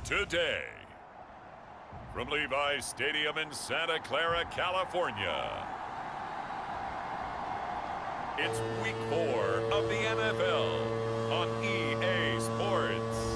today. From Levi's Stadium in Santa Clara, California, it's Week 4 of the NFL on EA Sports.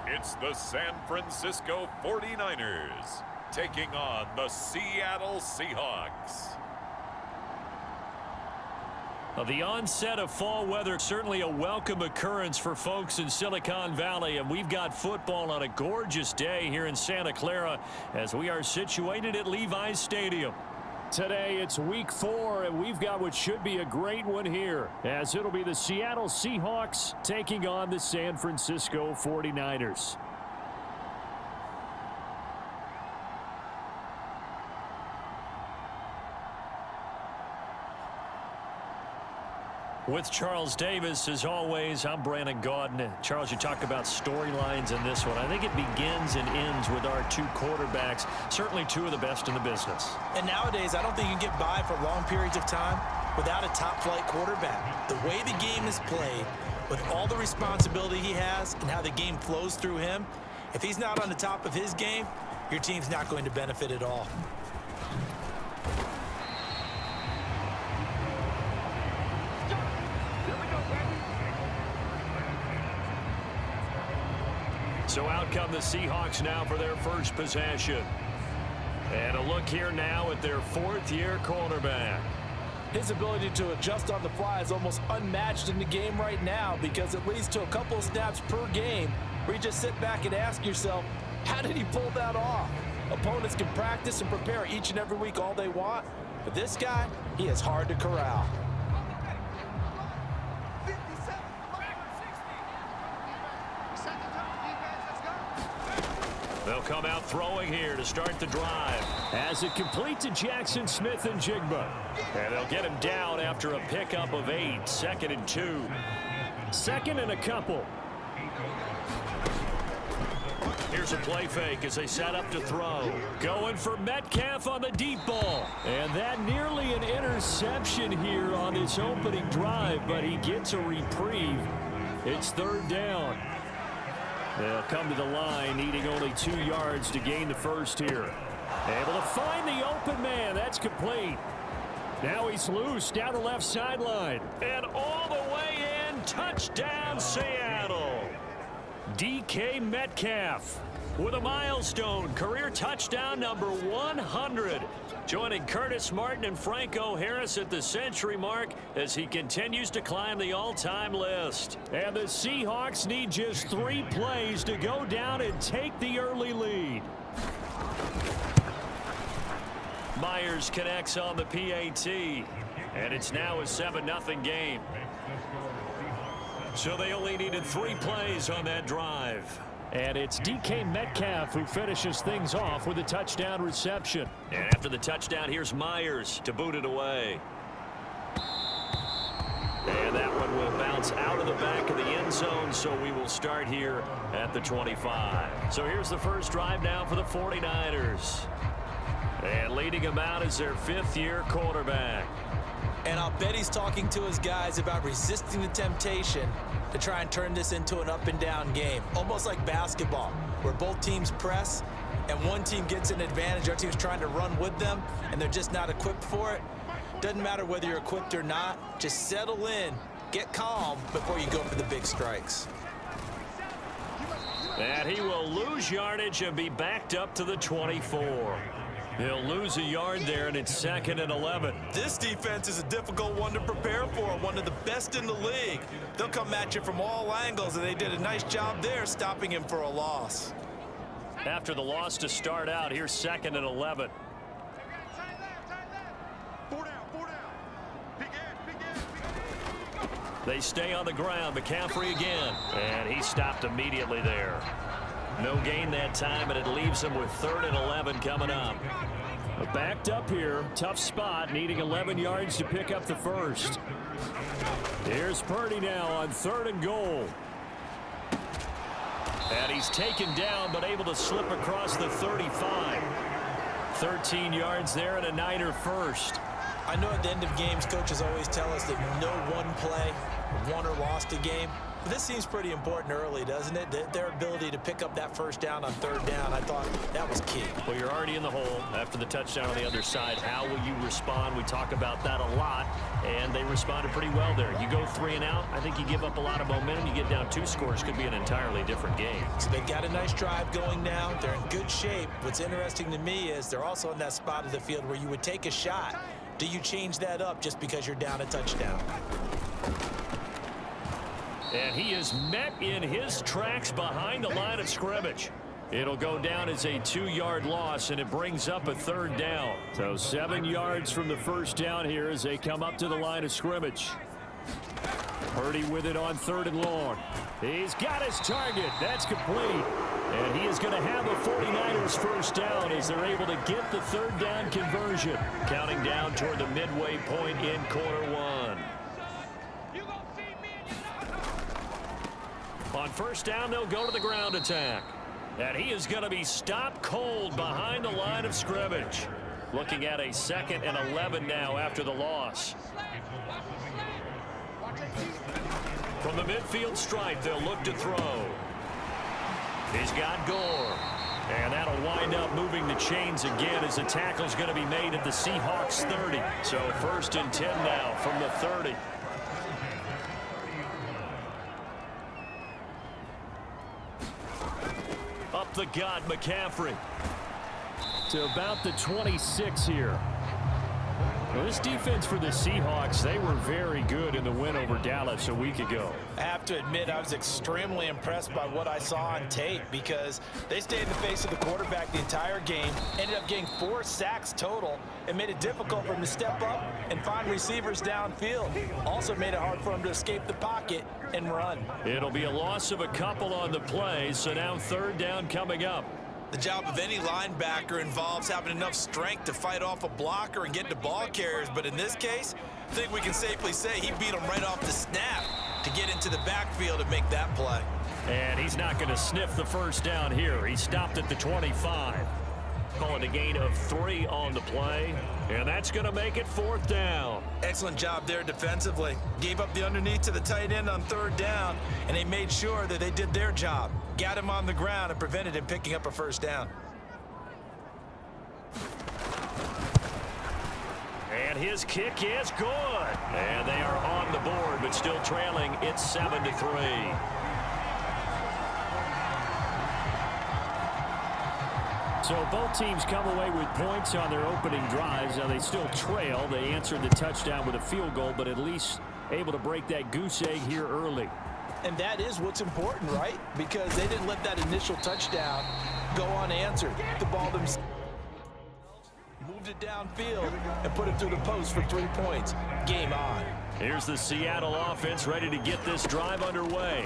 It's the San Francisco 49ers taking on the Seattle Seahawks. Well, the onset of fall weather, certainly a welcome occurrence for folks in Silicon Valley, and we've got football on a gorgeous day here in Santa Clara as we are situated at Levi's Stadium. Today it's week 4, and we've got what should be a great one here, as it'll be the Seattle Seahawks taking on the San Francisco 49ers. With Charles Davis, as always, I'm Brandon Gaudin. Charles, you talk about storylines in this one. I think it begins and ends with our two quarterbacks, certainly two of the best in the business. And nowadays, I don't think you can get by for long periods of time without a top-flight quarterback. The way the game is played, with all the responsibility he has and how the game flows through him, if he's not on the top of his game, your team's not going to benefit at all. So out come the Seahawks now for their first possession. And a look here now at their fourth-year quarterback. His ability to adjust on the fly is almost unmatched in the game right now, because it leads to a couple of snaps per game where you just sit back and ask yourself, how did he pull that off? Opponents can practice and prepare each and every week all they want, but this guy, he is hard to corral. They'll come out throwing here to start the drive. As it completes to Jackson Smith and Jigba. And they'll get him down after a pickup of 8. 2nd and 2. 2nd and a couple. Here's a play fake as they set up to throw. Going for Metcalf on the deep ball. And that nearly an interception here on this opening drive, but he gets a reprieve. It's 3rd down. They'll come to the line, needing only 2 yards to gain the first here. Able to find the open man. That's complete. Now he's loose down the left sideline. And all the way in. Touchdown, Seattle. DK Metcalf with a milestone. Career touchdown number 100. Joining Curtis Martin and Franco Harris at the century mark as he continues to climb the all-time list. And the Seahawks need just 3 plays to go down and take the early lead. Myers connects on the PAT, and it's now a 7-0 game. So they only needed 3 plays on that drive. And it's DK Metcalf who finishes things off with a touchdown reception. And after the touchdown, here's Myers to boot it away. And that one will bounce out of the back of the end zone, so we will start here at the 25. So here's the first drive now for the 49ers. And leading him out is their 5th-year quarterback. And I'll bet he's talking to his guys about resisting the temptation to try and turn this into an up-and-down game. Almost like basketball, where both teams press, and one team gets an advantage. Our team's trying to run with them, and they're just not equipped for it. Doesn't matter whether you're equipped or not. Just settle in, get calm before you go for the big strikes. And he will lose yardage and be backed up to the 24. He'll lose a yard there, and it's 2nd and 11. This defense is a difficult one to prepare for, one of the best in the league. They'll come at you from all angles, and they did a nice job there stopping him for a loss. After the loss to start out, here's 2nd and 11. They stay on the ground. McCaffrey again, and he stopped immediately there. No gain that time, and it leaves them with 3rd and 11 coming up. A backed up here. Tough spot, needing 11 yards to pick up the first. Here's Purdy now on 3rd and goal. And he's taken down, but able to slip across the 35. 13 yards there and a Niner first. I know at the end of games, coaches always tell us that no one play won or lost a game. But this seems pretty important early, doesn't it? Their ability to pick up that first down on 3rd down, I thought that was key. Well, you're already in the hole after the touchdown on the other side. How will you respond? We talk about that a lot, and they responded pretty well there. You go 3 and out, I think you give up a lot of momentum. You get down 2 scores, could be an entirely different game. So they've got a nice drive going now. They're in good shape. What's interesting to me is they're also in that spot of the field where you would take a shot. Do you change that up just because you're down a touchdown? And he is met in his tracks behind the line of scrimmage. It'll go down as a 2-yard loss, and it brings up a 3rd down. So 7 yards from the first down here as they come up to the line of scrimmage. Purdy with it on 3rd and long. He's got his target. That's complete. And he is going to have a 49ers first down as they're able to get the 3rd down conversion. Counting down toward the midway point in quarter 1. On first down, they'll go to the ground attack. And he is going to be stopped cold behind the line of scrimmage. Looking at a 2nd and 11 now after the loss. From the midfield stripe, they'll look to throw. He's got Gore. And that'll wind up moving the chains again as the tackle's going to be made at the Seahawks 30. So 1st and 10 now from the 30. Up the gut, McCaffrey. To about the 26 here. Well, this defense for the Seahawks, they were very good in the win over Dallas a week ago. I have to admit, I was extremely impressed by what I saw on tape because they stayed in the face of the quarterback the entire game, ended up getting 4 sacks total, and made it difficult for him to step up and find receivers downfield. Also made it hard for him to escape the pocket and run. It'll be a loss of a couple on the play, so now 3rd down coming up. The job of any linebacker involves having enough strength to fight off a blocker and get to ball carriers. But in this case, I think we can safely say he beat him right off the snap to get into the backfield and make that play. And he's not going to sniff the first down here. He stopped at the 25. Calling a gain of 3 on the play. And that's going to make it 4th down. Excellent job there defensively. Gave up the underneath to the tight end on 3rd down, and they made sure that they did their job. Got him on the ground and prevented him picking up a first down. And his kick is good. And they are on the board, but still trailing. It's 7-3. So both teams come away with points on their opening drives. Now they still trail. They answered the touchdown with a field goal, but at least able to break that goose egg here early. And that is what's important, right? Because they didn't let that initial touchdown go unanswered. The ball themselves moved it downfield and put it through the post for 3 points. Game on. Here's the Seattle offense ready to get this drive underway.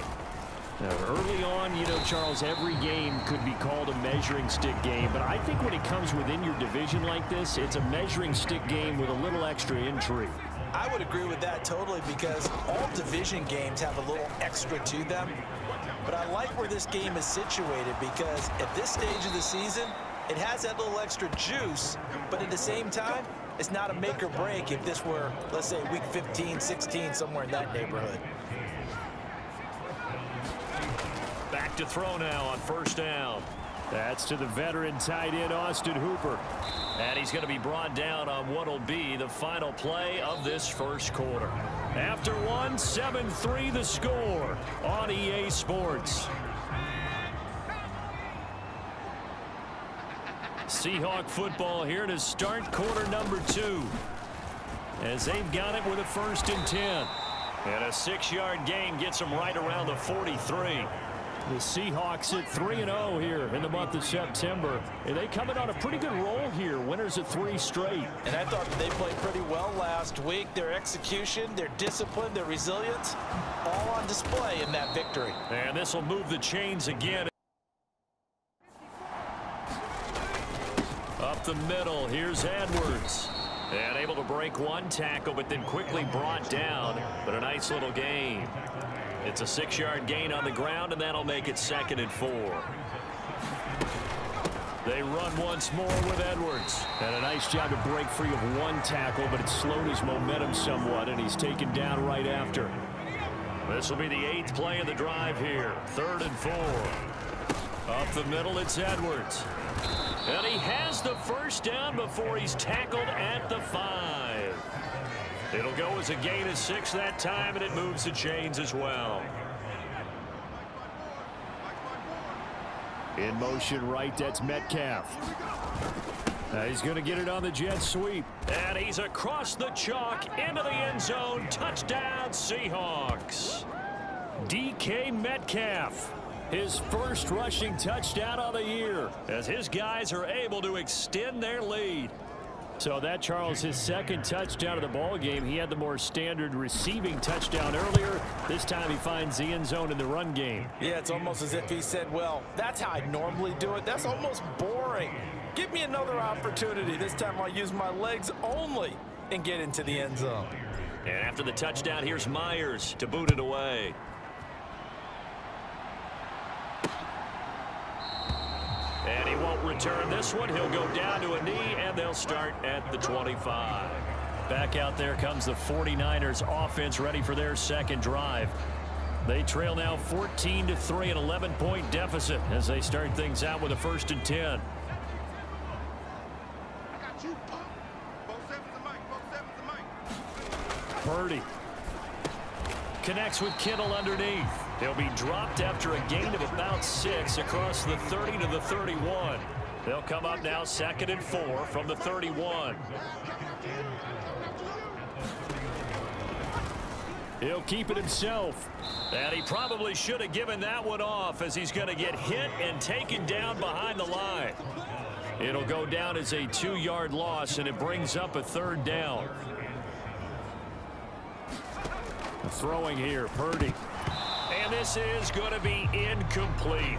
Now, early on, you know, Charles, every game could be called a measuring stick game. But I think when it comes within your division like this, it's a measuring stick game with a little extra intrigue. I would agree with that totally because all division games have a little extra to them. But I like where this game is situated because at this stage of the season, it has that little extra juice. But at the same time, it's not a make or break if this were, let's say, week 15, 16, somewhere in that neighborhood. Back to throw now on first down. That's to the veteran tight end, Austin Hooper. And he's going to be brought down on what will be the final play of this first quarter. After one, 7-3 the score on EA Sports. Seahawk football here to start quarter number 2. As they've got it with a 1st and 10. And a 6-yard gain gets them right around the 43. The Seahawks at 3-0 here in the month of September. And they coming on a pretty good roll here. Winners of 3 straight. And I thought they played pretty well last week. Their execution, their discipline, their resilience, all on display in that victory. And this will move the chains again. Up the middle. Here's Edwards. And able to break one tackle, but then quickly brought down. But a nice little gain. It's a 6-yard gain on the ground, and that'll make it 2nd and 4. They run once more with Edwards. And a nice job to break free of one tackle, but it slowed his momentum somewhat, and he's taken down right after. This will be the 8th play of the drive here. 3rd and 4. Up the middle, it's Edwards. And he has the first down before he's tackled at the 5. It'll go as a gain of 6 that time, and it moves the chains as well. In motion right, that's Metcalf. He's going to get it on the jet sweep. And he's across the chalk into the end zone. Touchdown, Seahawks. DK Metcalf. His first rushing touchdown of the year as his guys are able to extend their lead. So that, Charles, his 2nd touchdown of the ball game. He had the more standard receiving touchdown earlier. This time he finds the end zone in the run game. Yeah, it's almost as if he said, well, that's how I normally do it. That's almost boring. Give me another opportunity. This time I'll use my legs only and get into the end zone. And after the touchdown, here's Myers to boot it away. And he won't return this one. He'll go down to a knee, and they'll start at the 25. Back out there comes the 49ers offense, ready for their 2nd drive. They trail now 14-3, an 11-point deficit as they start things out with a 1st and 10. Purdy connects with Kittle underneath. He'll be dropped after a gain of about 6 across the 30 to the 31. They'll come up now 2nd and 4 from the 31. He'll keep it himself. And he probably should have given that one off as he's going to get hit and taken down behind the line. It'll go down as a 2-yard loss, and it brings up a 3rd down. Throwing here, Purdy. And this is going to be incomplete.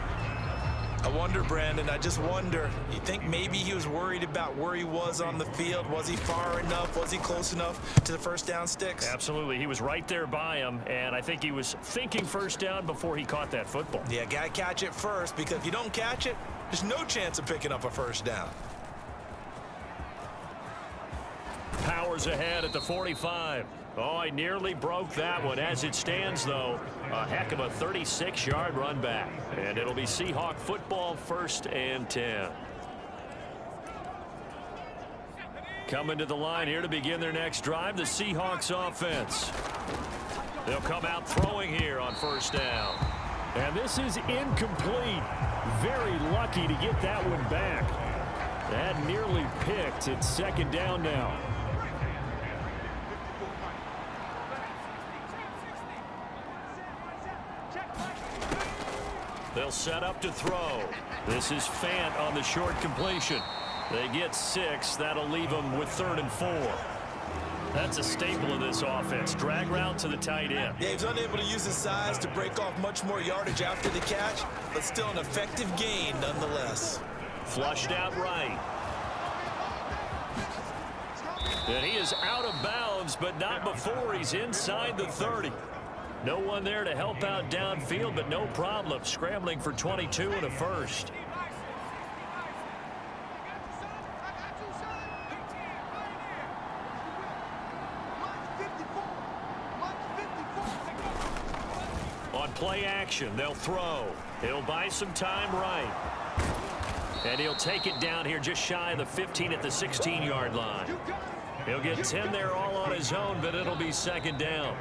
I wonder, Brandon, I just wonder, you think maybe he was worried about where he was on the field? Was he far enough? Was he close enough to the first down sticks? Absolutely. He was right there by him, and I think he was thinking first down before he caught that football. Yeah, got to catch it first, because if you don't catch it, there's no chance of picking up a first down. Powers ahead at the 45. Oh, he nearly broke that one. As it stands, though, a heck of a 36-yard run back. And it'll be Seahawk football, 1st and 10. Coming to the line here to begin their next drive, the Seahawks offense. They'll come out throwing here on 1st down. And this is incomplete. Very lucky to get that one back. That nearly picked. It's 2nd down now. They'll set up to throw. This is Fant on the short completion. They get 6. That'll leave them with 3rd and 4. That's a staple of this offense. Drag route to the tight end. Yeah, he's unable to use his size to break off much more yardage after the catch, but still an effective gain nonetheless. Flushed out right. And he is out of bounds, but not before he's inside the 30. No one there to help out downfield, but no problem. Scrambling for 22 and a 1st. On play action, they'll throw. He'll buy some time right. And he'll take it down here just shy of the 15 at the 16-yard line. He'll get 10 there all on his own, but it'll be 2nd down.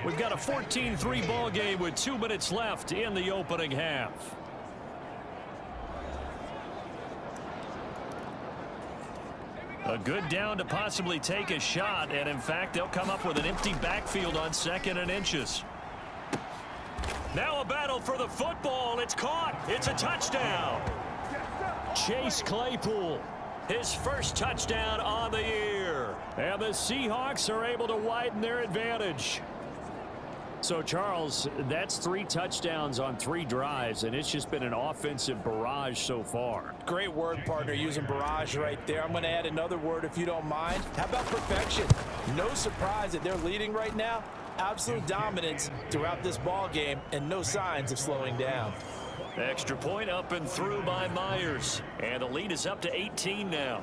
We've got a 14-3 ball game with 2 minutes left in the opening half. A good down to possibly take a shot, and in fact, they'll come up with an empty backfield on 2nd and inches. Now a battle for the football. It's caught. It's a touchdown. Chase Claypool, his first touchdown on the year. And the Seahawks are able to widen their advantage. So, Charles, that's 3 touchdowns on 3 drives, and it's just been an offensive barrage so far. Great word, partner, using barrage right there. I'm going to add another word if you don't mind. How about perfection? No surprise that they're leading right now. Absolute dominance throughout this ball game and no signs of slowing down. Extra point up and through by Myers. And the lead is up to 18 now.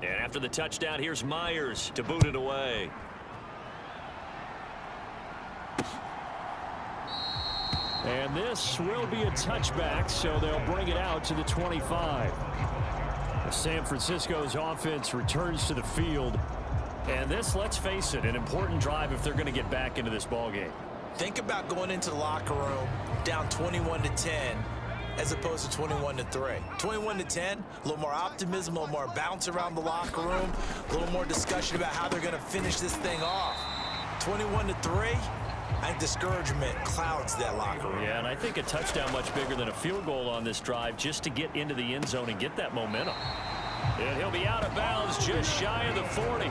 And after the touchdown, here's Myers to boot it away. And this will be a touchback, so they'll bring it out to the 25. San Francisco's offense returns to the field. And this, let's face it, an important drive if they're going to get back into this ballgame. Think about going into the locker room down 21-10 as opposed to 21-3. 21-10, a little more optimism, a little more bounce around the locker room, a little more discussion about how they're going to finish this thing off. 21-3, I think discouragement clouds that locker room. Yeah, and I think a touchdown much bigger than a field goal on this drive just to get into the end zone and get that momentum. And he'll be out of bounds just shy of the 40.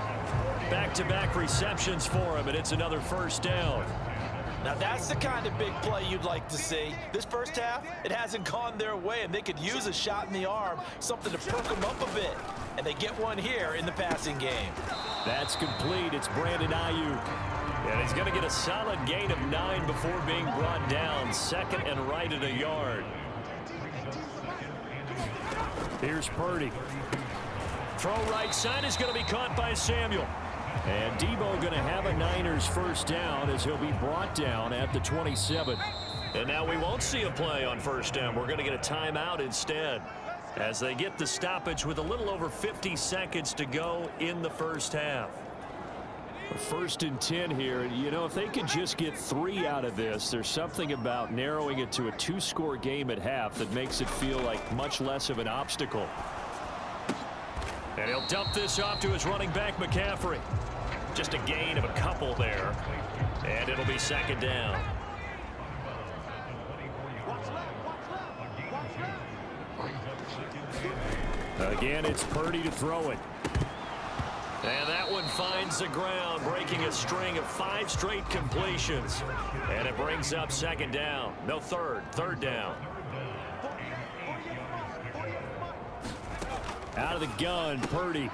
Back-to-back receptions for him, and it's another first down. Now that's the kind of big play you'd like to see. This first half, it hasn't gone their way, and they could use a shot in the arm, something to perk them up a bit. And they get one here in the passing game. That's complete. It's Brandon Ayuk. And he's going to get a solid gain of 9 before being brought down. Second and right at a yard. Here's Purdy. Throw right side is going to be caught by Samuel. And Debo going to have a Niners first down as he'll be brought down at the 27. And now we won't see a play on first down. We're going to get a timeout instead as they get the stoppage with a little over 50 seconds to go in the first half. First and 10 here. You know, if they could just get 3 out of this, there's something about narrowing it to a 2-score game at half that makes it feel like much less of an obstacle. And he'll dump this off to his running back, McCaffrey. Just a gain of a couple there. And it'll be second down. Again, it's Purdy to throw it. And that one finds the ground, breaking a string of 5 straight completions. And it brings up second down. No, third down. Out of the gun, Purdy.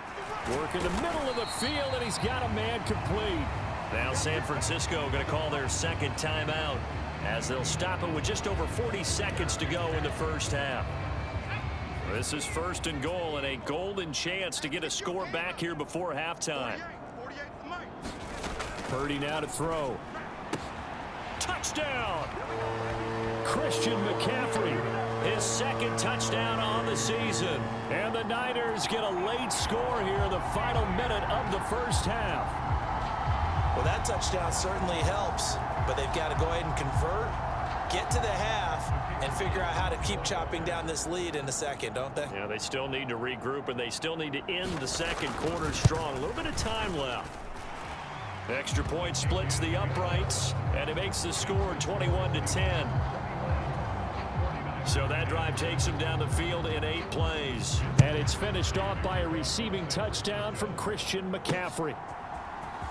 Work in the middle of the field, and he's got a man complete. Now San Francisco going to call their second timeout as they'll stop it with just over 40 seconds to go in the first half. This is first and goal, and a golden chance to get a score back here before halftime. Purdy now to throw. Touchdown! Christian McCaffrey, his second touchdown on the season. And the Niners get a late score here in the final minute of the first half. Well, that touchdown certainly helps, but they've got to go ahead and convert, get to the half, and figure out how to keep chopping down this lead in the second, don't they? Yeah, they still need to regroup, and they still need to end the second quarter strong. A little bit of time left. Extra point splits the uprights, and it makes the score 21-10. So that drive takes him down the field in 8 plays. And it's finished off by a receiving touchdown from Christian McCaffrey.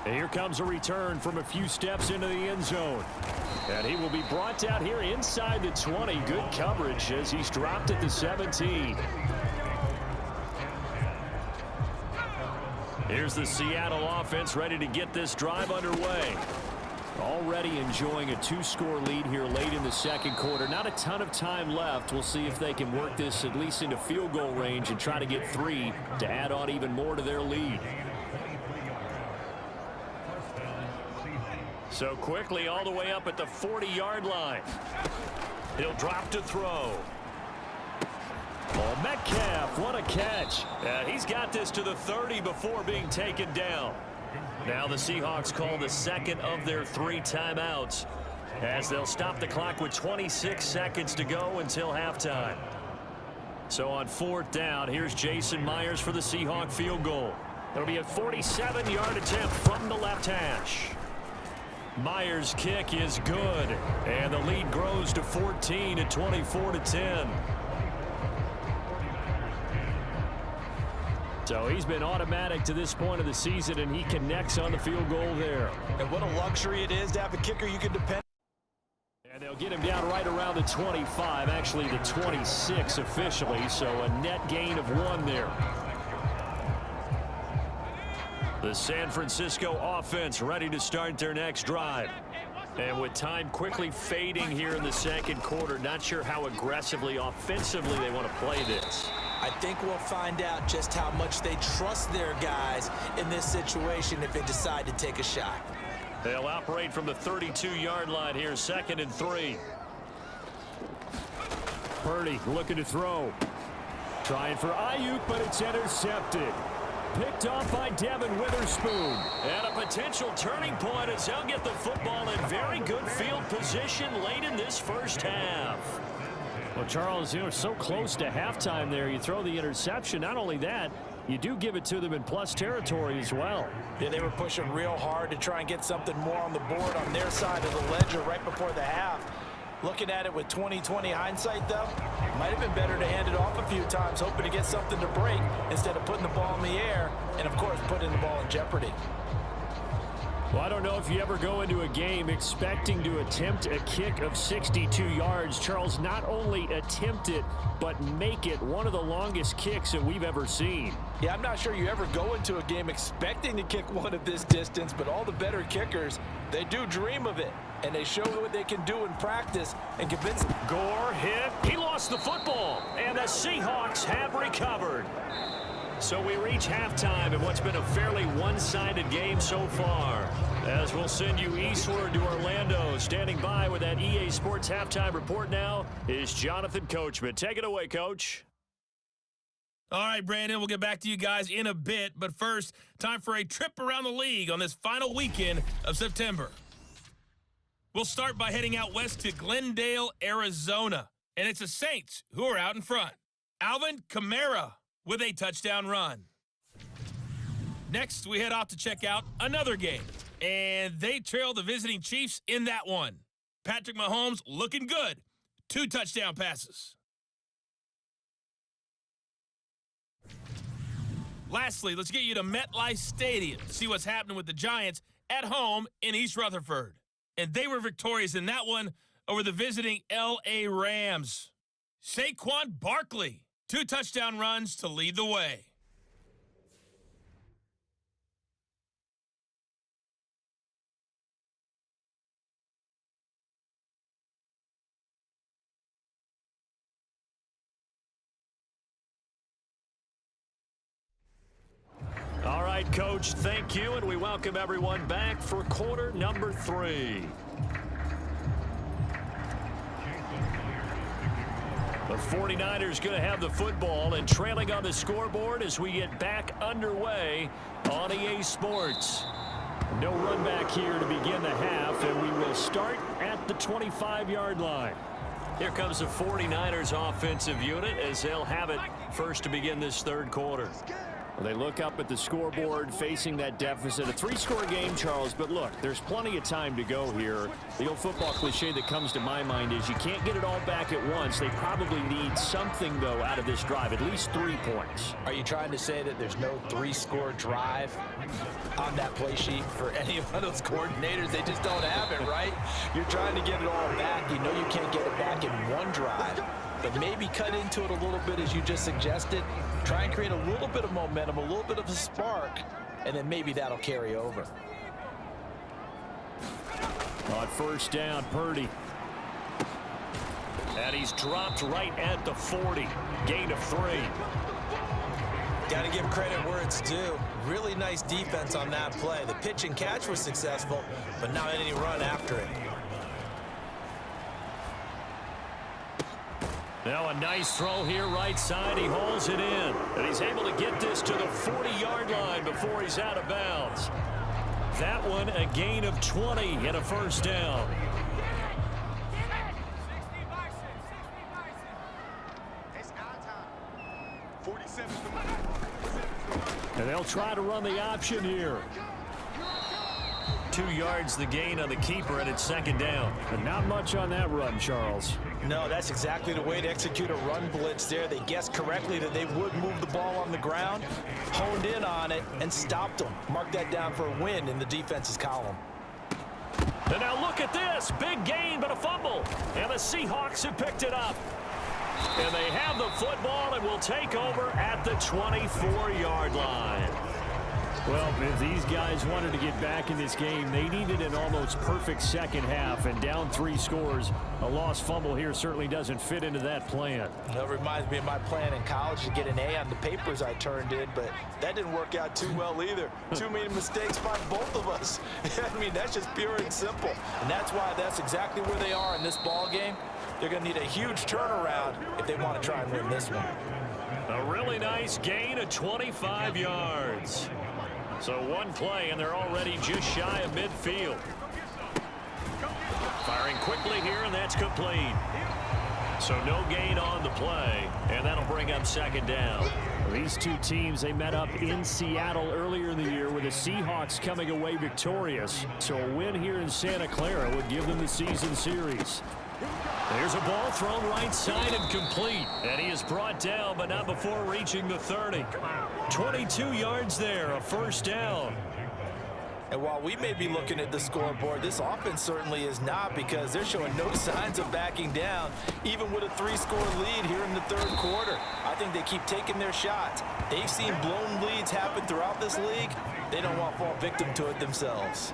And here comes a return from a few steps into the end zone. And he will be brought down here inside the 20. Good coverage as he's dropped at the 17. Here's the Seattle offense ready to get this drive underway. Already enjoying a 2-score lead here late in the second quarter. Not a ton of time left. We'll see if they can work this at least into field goal range and try to get 3 to add on even more to their lead. So quickly all the way up at the 40-yard line. He'll drop to throw. Oh, Metcalf, what a catch. He's got this to the 30 before being taken down. Now the Seahawks call the second of their 3 timeouts as they'll stop the clock with 26 seconds to go until halftime. So on 4th down, here's Jason Myers for the Seahawk field goal. It'll be a 47-yard attempt from the left hash. Myers' kick is good, and the lead grows to 14 at 24-10. So he's been automatic to this point of the season, and he connects on the field goal there. And what a luxury it is to have a kicker you can depend on. And they'll get him down right around the 25, actually the 26 officially, so a net gain of 1 there. The San Francisco offense ready to start their next drive. And with time quickly fading here in the second quarter, not sure how aggressively, offensively they want to play this. I think we'll find out just how much they trust their guys in this situation if they decide to take a shot. They'll operate from the 32-yard line here, 2nd and 3. Purdy looking to throw. Trying for Ayuk, but it's intercepted. Picked off by Devin Witherspoon. And a potential turning point as they'll get the football in very good field position late in this first half. Well, Charles, you know, so close to halftime there. You throw the interception. Not only that, you do give it to them in plus territory as well. Yeah, they were pushing real hard to try and get something more on the board on their side of the ledger right before the half. Looking at it with 20/20 hindsight, though, might have been better to hand it off a few times, hoping to get something to break instead of putting the ball in the air and, of course, putting the ball in jeopardy. Well, I don't know if you ever go into a game expecting to attempt a kick of 62 yards. Charles, not only attempt it, but make it one of the longest kicks that we've ever seen. Yeah, I'm not sure you ever go into a game expecting to kick one of this distance, but all the better kickers, they do dream of it, and they show what they can do in practice and convince them. Gore hit. He lost the football, and the Seahawks have recovered. So we reach halftime in what's been a fairly one-sided game so far. As we'll send you eastward to Orlando. Standing by with that EA Sports halftime report now is Jonathan Coachman. Take it away, Coach. All right, Brandon, we'll get back to you guys in a bit. But first, time for a trip around the league on this final weekend of September. We'll start by heading out west to Glendale, Arizona. And it's the Saints who are out in front. Alvin Kamara with a touchdown run. Next, we head off to check out another game. And they trail the visiting Chiefs in that one. Patrick Mahomes looking good. 2 touchdown passes. Lastly, let's get you to MetLife Stadium to see what's happening with the Giants at home in East Rutherford. And they were victorious in that one over the visiting L.A. Rams. Saquon Barkley, 2 touchdown runs to lead the way. All right, Coach, thank you, and we welcome everyone back for quarter number 3. The 49ers going to have the football and trailing on the scoreboard as we get back underway on EA Sports. No run back here to begin the half, and we will start at the 25-yard line. Here comes the 49ers offensive unit as they'll have it first to begin this third quarter. Well, they look up at the scoreboard facing that deficit. A 3-score game, Charles, but look, there's plenty of time to go here. The old football cliche that comes to my mind is you can't get it all back at once. They probably need something, though, out of this drive, at least 3 points. Are you trying to say that there's no 3-score drive on that play sheet for any of those coordinators? They just don't have it, right? You're trying to get it all back. You know you can't get it back in one drive. But maybe cut into it a little bit as you just suggested. Try and create a little bit of momentum, a little bit of a spark, and then maybe that'll carry over. On first down, Purdy. And he's dropped right at the 40. Gain of 3. Got to give credit where it's due. Really nice defense on that play. The pitch and catch was successful, but not any run after it. Now a nice throw here right side. He hauls it in. And he's able to get this to the 40-yard line before he's out of bounds. That one a gain of 20 and a first down. And they'll try to run the option here. 2 yards the gain on the keeper, and it's second down. But not much on that run, Charles. No, that's exactly the way to execute a run blitz there. They guessed correctly that they would move the ball on the ground, honed in on it, and stopped them. Mark that down for a win in the defense's column. And now look at this. Big gain, but a fumble. And the Seahawks have picked it up. And they have the football and will take over at the 24-yard line. Well, if these guys wanted to get back in this game, they needed an almost perfect second half, and down 3 scores. A lost fumble here certainly doesn't fit into that plan. That reminds me of my plan in college to get an A on the papers I turned in, but that didn't work out too well either. Too many mistakes by both of us. I mean, that's just pure and simple. And that's why that's exactly where they are in this ball game. They're going to need a huge turnaround if they want to try and win this one. A really nice gain of 25 yards. So one play, and they're already just shy of midfield. Firing quickly here, and that's complete. So no gain on the play, and that'll bring up second down. These two teams, they met up in Seattle earlier in the year with the Seahawks coming away victorious. So a win here in Santa Clara would give them the season series. There's a ball thrown right side and complete. And he is brought down, but not before reaching the 30. 22 yards there, a first down. And while we may be looking at the scoreboard, this offense certainly is not, because they're showing no signs of backing down, even with a 3-score lead here in the third quarter. I think they keep taking their shots. They've seen blown leads happen throughout this league. They don't want to fall victim to it themselves.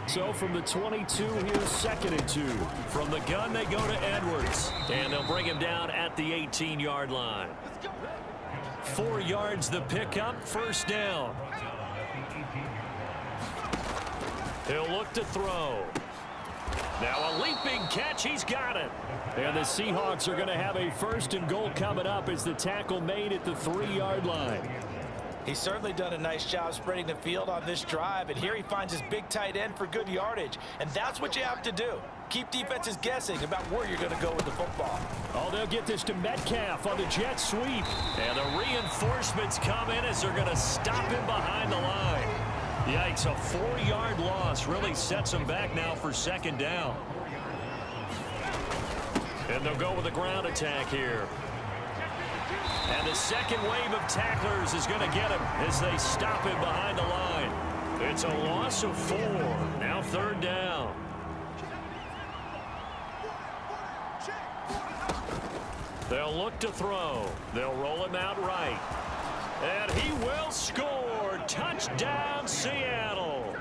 So from the 22, here's 2nd and 2. From the gun, they go to Edwards. And they'll bring him down at the 18-yard line. 4 yards the pickup, first down. He'll look to throw. Now a leaping catch, he's got it. And the Seahawks are going to have a 1st and goal coming up as the tackle made at the 3-yard line. He's certainly done a nice job spreading the field on this drive, and here he finds his big tight end for good yardage. And that's what you have to do. Keep defenses guessing about where you're going to go with the football. Oh, they'll get this to Metcalf on the jet sweep. And the reinforcements come in as they're going to stop him behind the line. Yikes, a 4-yard loss really sets them back now for second down. And they'll go with a ground attack here. And the second wave of tacklers is going to get him as they stop him behind the line. It's a loss of 4. Now third down. They'll look to throw. They'll roll him out right. And he will score. Touchdown, Seattle.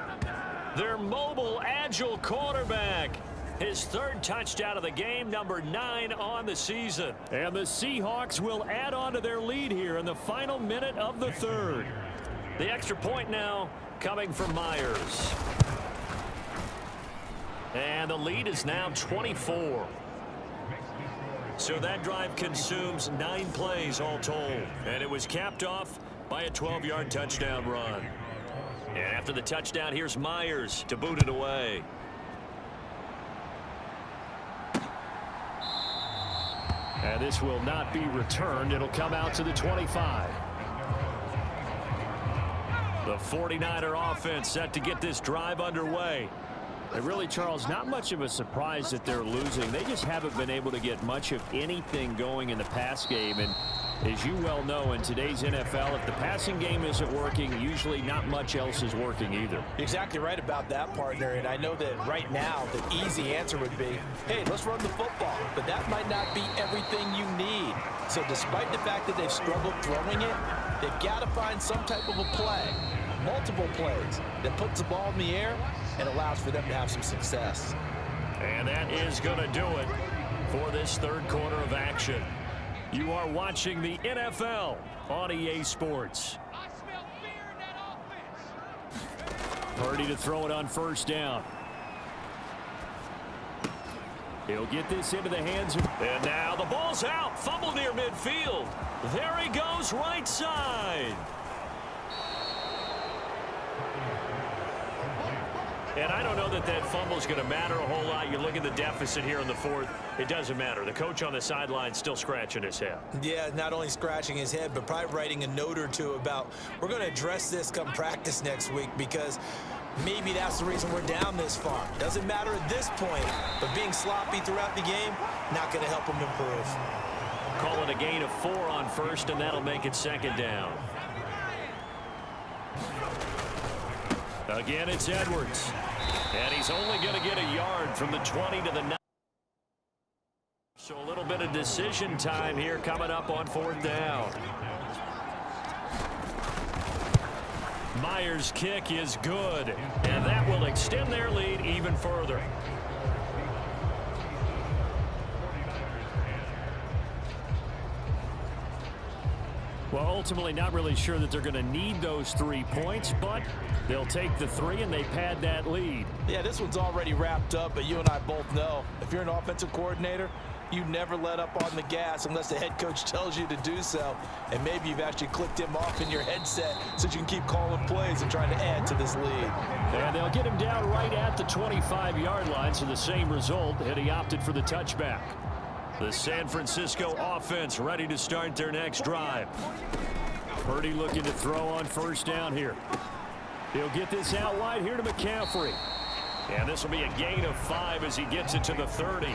Their mobile, agile quarterback. His 3rd touchdown of the game, number 9 on the season. And the Seahawks will add on to their lead here in the final minute of the 3rd. The extra point now coming from Myers. And the lead is now 24. So that drive consumes 9 plays all told. And it was capped off by a 12-yard touchdown run. And after the touchdown, here's Myers to boot it away. And this will not be returned. It'll come out to the 25. The 49er offense set to get this drive underway. And really, Charles, not much of a surprise that they're losing. They just haven't been able to get much of anything going in the pass game. And as you well know, in today's NFL, if the passing game isn't working, usually not much else is working either. Exactly right about that, partner. And I know that right now the easy answer would be, hey, let's run the football. But that might not be everything you need. So despite the fact that they've struggled throwing it, they've got to find some type of a play, multiple plays, that puts the ball in the air and allows for them to have some success. And that is going to do it for this 3rd quarter of action. You are watching the NFL on EA Sports. Purdy to throw it on 1st down. He'll get this into the hands of... And now the ball's out. Fumble near midfield. There he goes, right side. And I don't know that that fumble is going to matter a whole lot. You look at the deficit here in the 4th. It doesn't matter. The coach on the sideline still scratching his head. Yeah, not only scratching his head, but probably writing a note or two about, we're going to address this come practice next week, because Maybe that's the reason we're down this far. Doesn't matter at this point, but being sloppy throughout the game, not going to help them improve. Call it a gain of 4 on first, and that'll make it second down. Again, it's Edwards. And he's only going to get a yard from the 20 to the 9. So a little bit of decision time here coming up on 4th down. Myers' kick is good, and that will extend their lead even further. Well, ultimately not really sure that they're going to need those 3 points, but they'll take the 3 and they pad that lead. Yeah, this one's already wrapped up, but you and I both know if you're an offensive coordinator, you never let up on the gas unless the head coach tells you to do so. And maybe you've actually clicked him off in your headset so you can keep calling plays and trying to add to this lead. And they'll get him down right at the 25-yard line, so the same result, and he opted for the touchback. The San Francisco offense ready to start their next drive. Purdy looking to throw on 1st down here. He'll get this out wide here to McCaffrey. And this will be a gain of 5 as he gets it to the 30.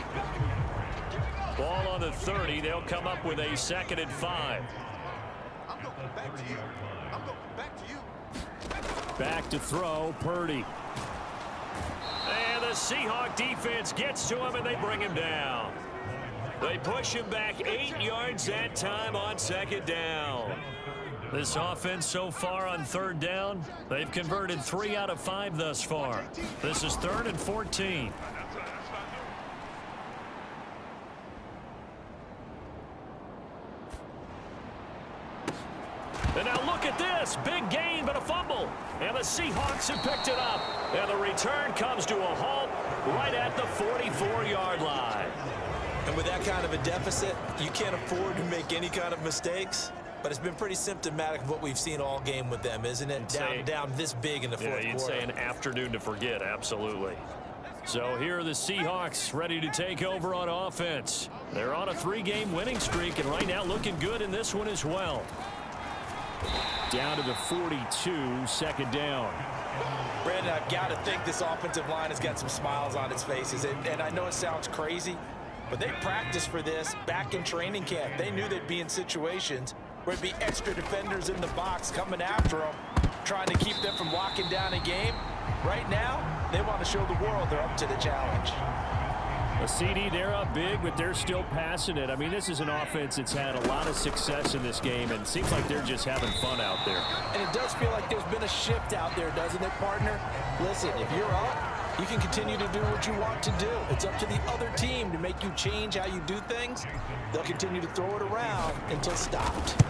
Ball on the 30. They'll come up with a 2nd and 5. Back to throw, Purdy. And the Seahawk defense gets to him, and they bring him down. They push him back 8 yards that time on 2nd down. This offense so far on 3rd down, they've converted 3 out of 5 thus far. This is 3rd and 14. And now look at this. Big gain, but a fumble. And the Seahawks have picked it up. And the return comes to a halt right at the 44-yard line. And with that kind of a deficit, you can't afford to make any kind of mistakes. But it's been pretty symptomatic of what we've seen all game with them, isn't it? Down this big in the 4th quarter. Yeah, you'd say an afternoon to forget, absolutely. So here are the Seahawks ready to take over on offense. They're on a 3-game winning streak, and right now looking good in this one as well. Down to the 42, 2nd down. Brandon, I've got to think this offensive line has got some smiles on its faces. And I know it sounds crazy, but they practiced for this back in training camp. They knew they'd be in situations where it'd be extra defenders in the box coming after them, trying to keep them from locking down a game. Right now, they want to show the world they're up to the challenge. A CD, they're up big, but they're still passing it. I mean, this is an offense that's had a lot of success in this game, and it seems like they're just having fun out there. And it does feel like there's been a shift out there, doesn't it, partner? Listen, if you're up, you can continue to do what you want to do. It's up to the other team to make you change how you do things. They'll continue to throw it around until stopped.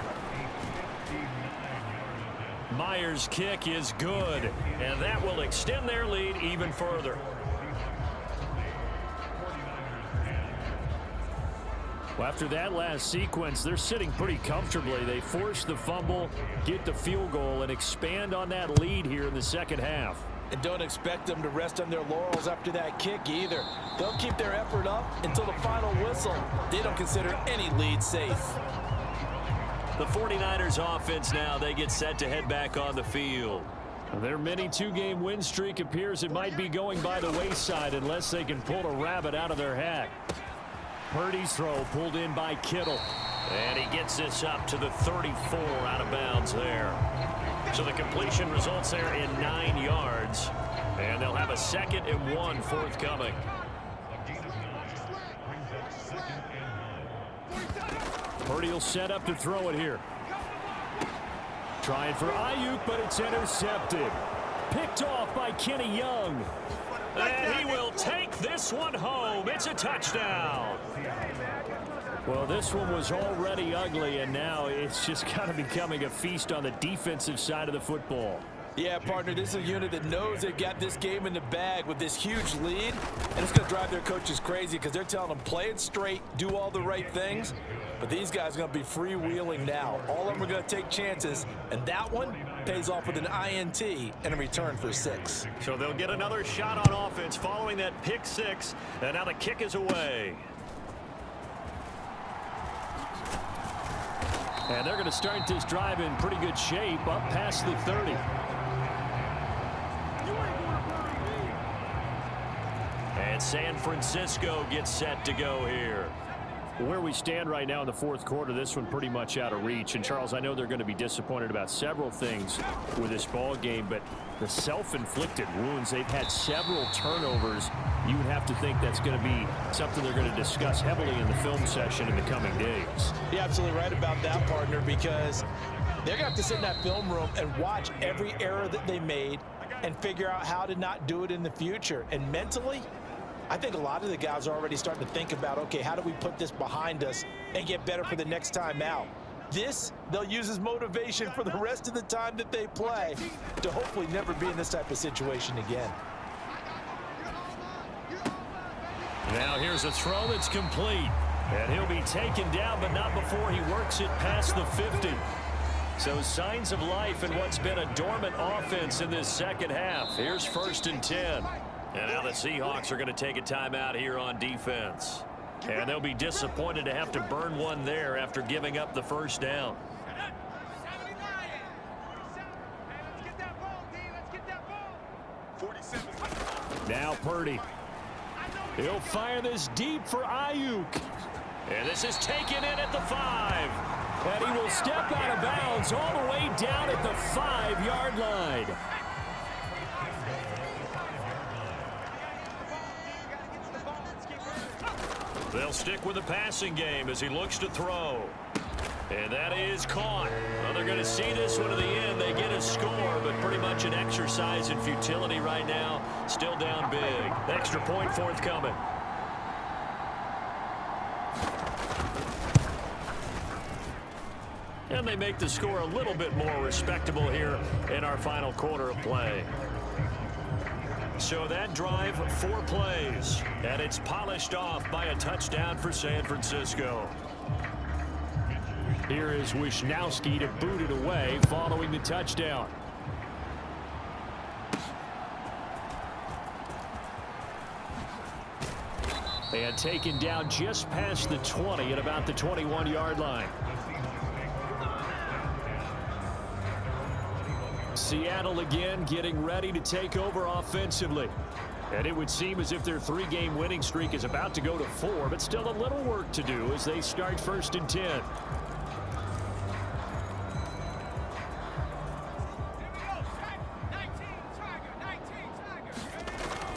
Myers' kick is good, and that will extend their lead even further. Well, after that last sequence, they're sitting pretty comfortably. They force the fumble, get the field goal, and expand on that lead here in the 2nd half. And don't expect them to rest on their laurels after that kick either. They'll keep their effort up until the final whistle. They don't consider any lead safe. The 49ers offense now, they get set to head back on the field. Their mini 2-game win streak appears it might be going by the wayside unless they can pull a rabbit out of their hat. Purdy's throw pulled in by Kittle. And he gets this up to the 34 out of bounds there. So the completion results there in 9 yards. And they'll have a 2nd and 1 forthcoming. Purdy will set up to throw it here. Trying for Ayuk, but it's intercepted. Picked off by Kenny Young. And he will take this one home. It's a touchdown. Well, this one was already ugly, and now it's just kind of becoming a feast on the defensive side of the football. Yeah, partner, this is a unit that knows they've got this game in the bag with this huge lead, and it's going to drive their coaches crazy because they're telling them play it straight, do all the right things, but these guys are going to be freewheeling now. All of them are going to take chances, and that one pays off with an INT and a return for 6. So they'll get another shot on offense following that pick 6, and now the kick is away. And they're going to start this drive in pretty good shape up past the 30. And San Francisco gets set to go here. Where we stand right now in the fourth quarter, this one pretty much out of reach. And, Charles, I know they're going to be disappointed about several things with this ball game, but the self-inflicted wounds, they've had several turnovers. You would have to think that's going to be something they're going to discuss heavily in the film session in the coming days. You're absolutely right about that, partner, because they're going to have to sit in that film room and watch every error that they made and figure out how to not do it in the future. And mentally, I think a lot of the guys are already starting to think about, okay, how do we put this behind us and get better for the next time out? This, they'll use as motivation for the rest of the time that they play to hopefully never be in this type of situation again. Now here's a throw that's complete. And he'll be taken down, but not before he works it past the 50. So signs of life in what's been a dormant offense in this second half. Here's 1st and 10. And now the Seahawks are going to take a timeout here on defense. And they'll be disappointed to have to burn one there after giving up the first down. Now Purdy. He'll fire this deep for Ayuk. And this is taken in at the 5. And he will step out of bounds all the way down at the 5-yard line. They'll stick with the passing game as he looks to throw. And that is caught. Well, they're going to see this one to the end. They get a score, but pretty much an exercise in futility right now. Still down big. Extra point forthcoming. And they make the score a little bit more respectable here in our final quarter of play. So that drive, 4 plays, and it's polished off by a touchdown for San Francisco. Here is Wisnowski to boot it away following the touchdown. And taken down just past the 20 at about the 21-yard line. Seattle again getting ready to take over offensively. And it would seem as if their 3-game winning streak is about to go to 4, but still a little work to do as they start 1st and 10.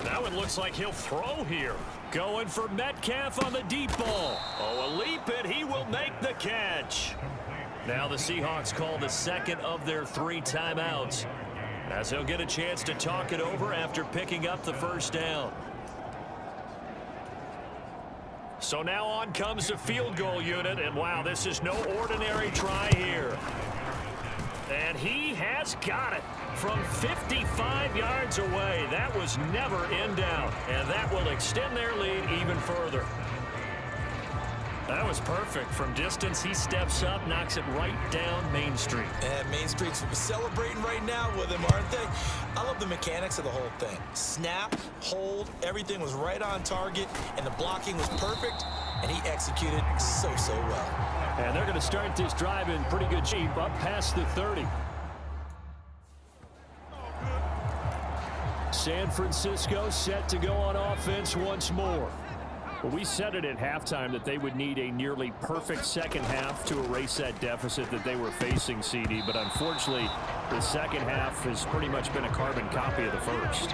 That one looks like he'll throw here. Going for Metcalf on the deep ball. Oh, a leap it. He will make the catch. Now the Seahawks call the second of their 3 timeouts, as they'll get a chance to talk it over after picking up the first down. So now on comes the field goal unit, and wow, this is no ordinary try here. And he has got it from 55 yards away. That was never in doubt, and that will extend their lead even further. That was perfect. From distance, he steps up, knocks it right down Main Street. And Main Street's celebrating right now with him, aren't they? I love the mechanics of the whole thing. Snap, hold, everything was right on target, and the blocking was perfect, and he executed so well. And they're going to start this drive in pretty good shape up past the 30. San Francisco set to go on offense once more. Well, we said it at halftime that they would need a nearly perfect second half to erase that deficit that they were facing, CD. But unfortunately, the second half has pretty much been a carbon copy of the first.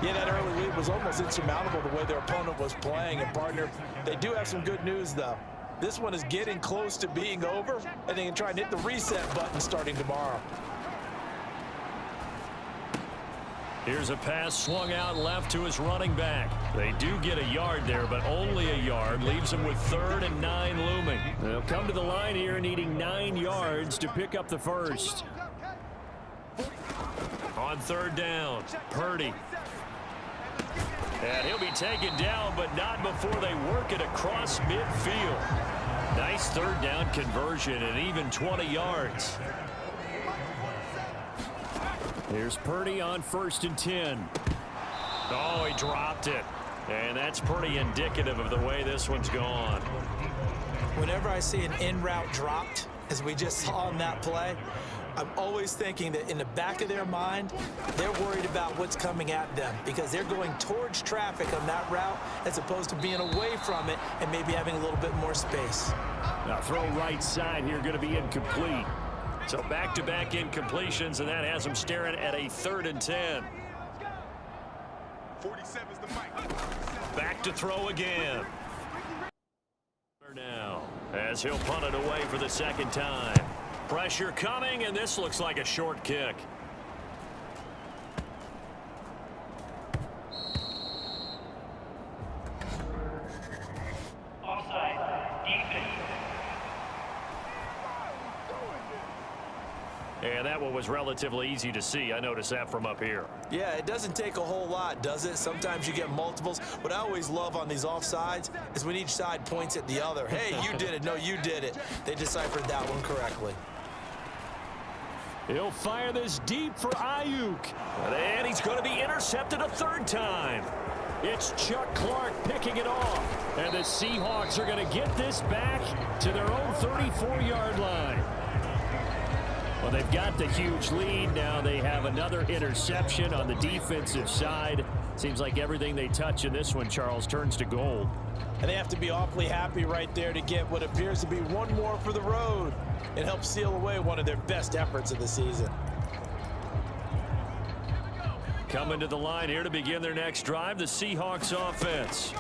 Yeah, that early lead was almost insurmountable the way their opponent was playing. And, partner, they do have some good news, though. This one is getting close to being over, and they can try and hit the reset button starting tomorrow. Here's a pass swung out left to his running back. They do get a yard there, but only a yard. Leaves them with 3rd and 9 looming. They'll come to the line here needing 9 yards to pick up the first. On 3rd down, Purdy. And he'll be taken down, but not before they work it across midfield. Nice 3rd down conversion and even 20 yards. Here's Purdy on 1st and 10. Oh, he dropped it. And that's pretty indicative of the way this one's gone. Whenever I see an in route dropped, as we just saw on that play, I'm always thinking that in the back of their mind, they're worried about what's coming at them because they're going towards traffic on that route as opposed to being away from it and maybe having a little bit more space. Now throw right side here, going to be incomplete. So back-to-back incompletions, and that has them staring at a 3rd and 10. 47's the mic. Back to throw again. Now, as he'll punt it away for the 2nd time. Pressure coming, and this looks like a short kick. And that one was relatively easy to see. I noticed that from up here. Yeah, it doesn't take a whole lot, does it? Sometimes you get multiples. What I always love on these offsides is when each side points at the other. Hey, you did it. No, you did it. They deciphered that one correctly. He'll fire this deep for Ayuk. And he's going to be intercepted a 3rd time. It's Chuck Clark picking it off. And the Seahawks are going to get this back to their own 34-yard line. Well, they've got the huge lead. Now they have another interception on the defensive side. Seems like everything they touch in this one, Charles, turns to gold. And they have to be awfully happy right there to get what appears to be one more for the road. It helps seal away one of their best efforts of the season. Coming to the line here to begin their next drive, the Seahawks offense.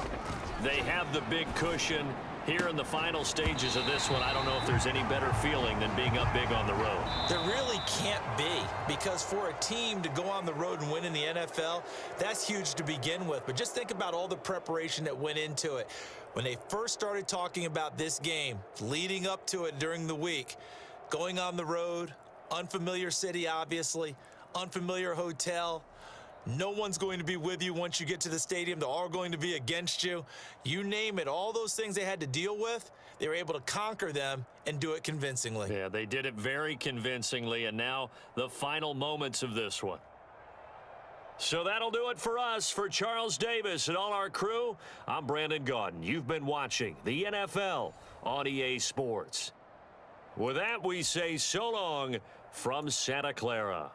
They have the big cushion. Here in the final stages of this one, I don't know if there's any better feeling than being up big on the road. There really can't be, because for a team to go on the road and win in the NFL, that's huge to begin with. But just think about all the preparation that went into it. When they first started talking about this game, leading up to it during the week, going on the road, unfamiliar city, obviously, unfamiliar hotel. No one's going to be with you once you get to the stadium. They're all going to be against you. You name it, all those things they had to deal with, they were able to conquer them and do it convincingly. Yeah, they did it very convincingly, and now the final moments of this one. So that'll do it for us. For Charles Davis and all our crew, I'm Brandon Gaudin. You've been watching the NFL on EA Sports. With that, we say so long from Santa Clara.